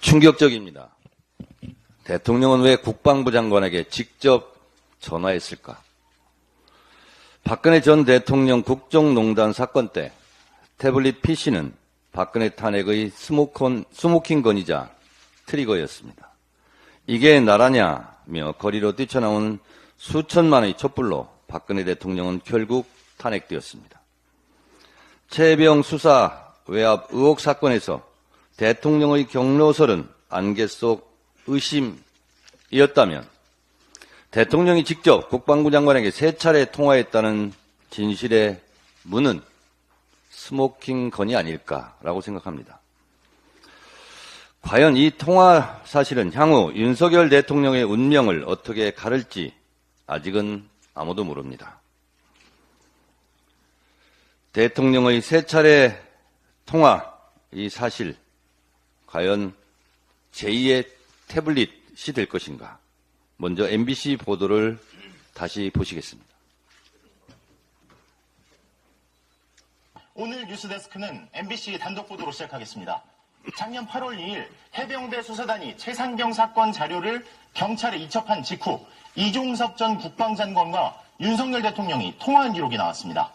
충격적입니다. 대통령은 왜 국방부 장관에게 직접 전화했을까? 박근혜 전 대통령 국정농단 사건 때 태블릿 PC는 박근혜 탄핵의 스모킹 건이자 트리거였습니다. 이게 나라냐며 거리로 뛰쳐나온 수천만의 촛불로 박근혜 대통령은 결국 탄핵되었습니다. 최혜병 수사 외압 의혹 사건에서 대통령의 경로설은 안개 속 의심이었다면 대통령이 직접 국방부 장관에게 3차례 통화했다는 진실의 문은 스모킹 건이 아닐까라고 생각합니다. 과연 이 통화 사실은 향후 윤석열 대통령의 운명을 어떻게 가를지 아직은 아무도 모릅니다. 대통령의 3차례 통화, 이 사실, 과연 제2의 태블릿이 될 것인가? 먼저 MBC 보도를 다시 보시겠습니다. 오늘 뉴스데스크는 MBC 단독 보도로 시작하겠습니다. 작년 8월 2일 해병대 수사단이 최상병 사건 자료를 경찰에 이첩한 직후 이종섭 전 국방장관과 윤석열 대통령이 통화한 기록이 나왔습니다.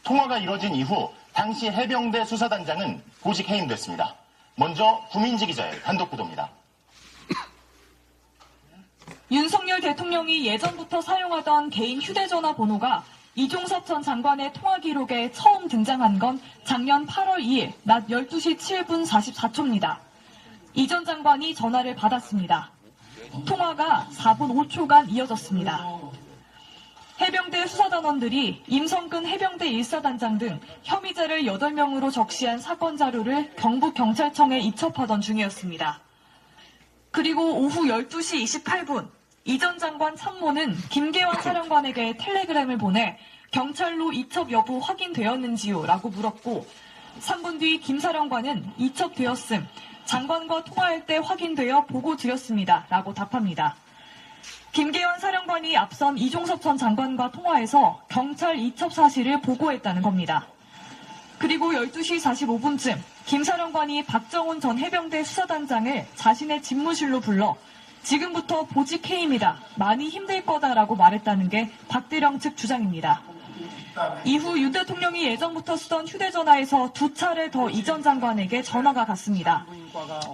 통화가 이뤄진 이후 당시 해병대 수사단장은 보직 해임됐습니다. 먼저 구민지 기자의 단독 보도입니다. 윤석열 대통령이 예전부터 사용하던 개인 휴대전화 번호가 이종섭 전 장관의 통화 기록에 처음 등장한 건 작년 8월 2일 낮 12시 7분 44초입니다. 이 전 장관이 전화를 받았습니다. 통화가 4분 5초간 이어졌습니다. 해병대 수사단원들이 임성근 해병대 1사단장 등 혐의자를 8명으로 적시한 사건 자료를 경북경찰청에 이첩하던 중이었습니다. 그리고 오후 12시 28분 이 전 장관 참모는 김계환 사령관에게 텔레그램을 보내 경찰로 이첩 여부 확인되었는지요? 라고 물었고 3분 뒤 김 사령관은 이첩되었음, 장관과 통화할 때 확인되어 보고 드렸습니다. 라고 답합니다. 김계환 사령관이 앞선 이종섭 전 장관과 통화해서 경찰 이첩 사실을 보고했다는 겁니다. 그리고 12시 45분쯤 김 사령관이 박정훈 전 해병대 수사단장을 자신의 집무실로 불러 지금부터 보직 해임이다. 많이 힘들 거다라고 말했다는 게 박대령 측 주장입니다. 이후 윤 대통령이 예전부터 쓰던 휴대전화에서 2차례 더 이 전 장관에게 전화가 갔습니다.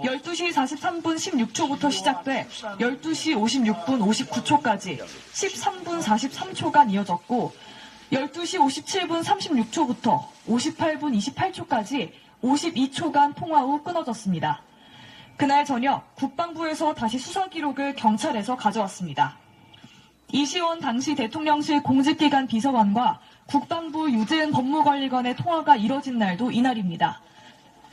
12시 43분 16초부터 시작돼 12시 56분 59초까지 13분 43초간 이어졌고 12시 57분 36초부터 58분 28초까지 52초간 통화 후 끊어졌습니다. 그날 저녁 국방부에서 다시 수사 기록을 경찰에서 가져왔습니다. 이시원 당시 대통령실 공직기관 비서관과 국방부 유재은 법무관리관의 통화가 이뤄진 날도 이날입니다.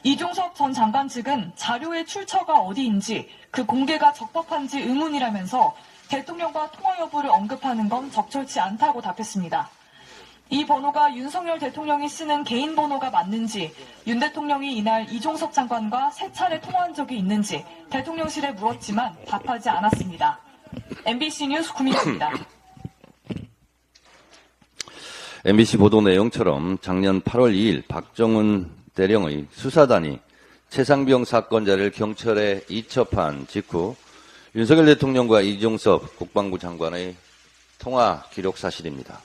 이종섭 전 장관 측은 자료의 출처가 어디인지 그 공개가 적법한지 의문이라면서 대통령과 통화 여부를 언급하는 건 적절치 않다고 답했습니다. 이 번호가 윤석열 대통령이 쓰는 개인 번호가 맞는지, 윤 대통령이 이날 이종섭 장관과 3차례 통화한 적이 있는지 대통령실에 물었지만 답하지 않았습니다. MBC 뉴스 구민지입니다. MBC 보도 내용처럼 작년 8월 2일 박정훈 대령의 수사단이 최상병 사건자를 경찰에 이첩한 직후 윤석열 대통령과 이종섭 국방부 장관의 통화 기록 사실입니다.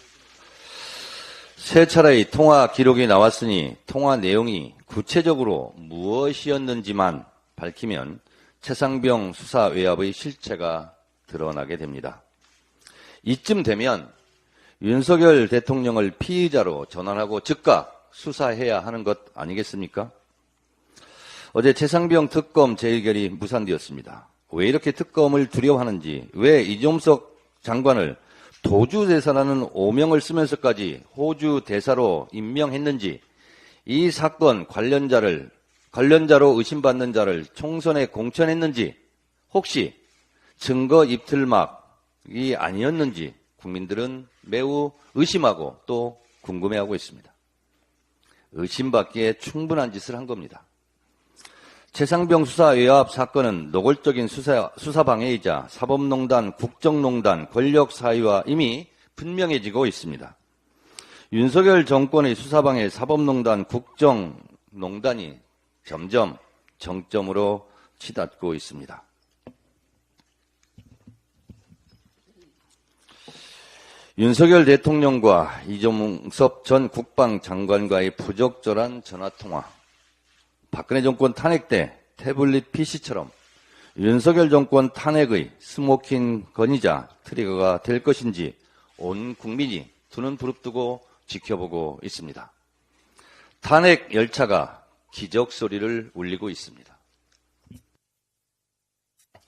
3차례의 통화 기록이 나왔으니 통화 내용이 구체적으로 무엇이었는지만 밝히면 최상병 수사 외압의 실체가 드러나게 됩니다. 이쯤 되면 윤석열 대통령을 피의자로 전환하고 즉각 수사해야 하는 것 아니겠습니까? 어제 최상병 특검 재의결이 무산되었습니다. 왜 이렇게 특검을 두려워하는지, 왜 이종섭 장관을 도주 대사라는 오명을 쓰면서까지 호주 대사로 임명했는지, 이 사건 관련자로 의심받는 자를 총선에 공천했는지, 혹시 증거 입틀막이 아니었는지 국민들은 매우 의심하고 또 궁금해하고 있습니다. 의심받기에 충분한 짓을 한 겁니다. 최상병 수사 외압 사건은 노골적인 수사 방해이자 사법농단, 국정농단, 권력 사유와 이미 분명해지고 있습니다. 윤석열 정권의 수사방해, 사법농단, 국정농단이 점점 정점으로 치닫고 있습니다. 윤석열 대통령과 이종섭 전 국방장관과의 부적절한 전화통화, 박근혜 정권 탄핵 때 태블릿 PC처럼 윤석열 정권 탄핵의 스모킹 건이자 트리거가 될 것인지 온 국민이 두 눈 부릅뜨고 지켜보고 있습니다. 탄핵 열차가 기적 소리를 울리고 있습니다.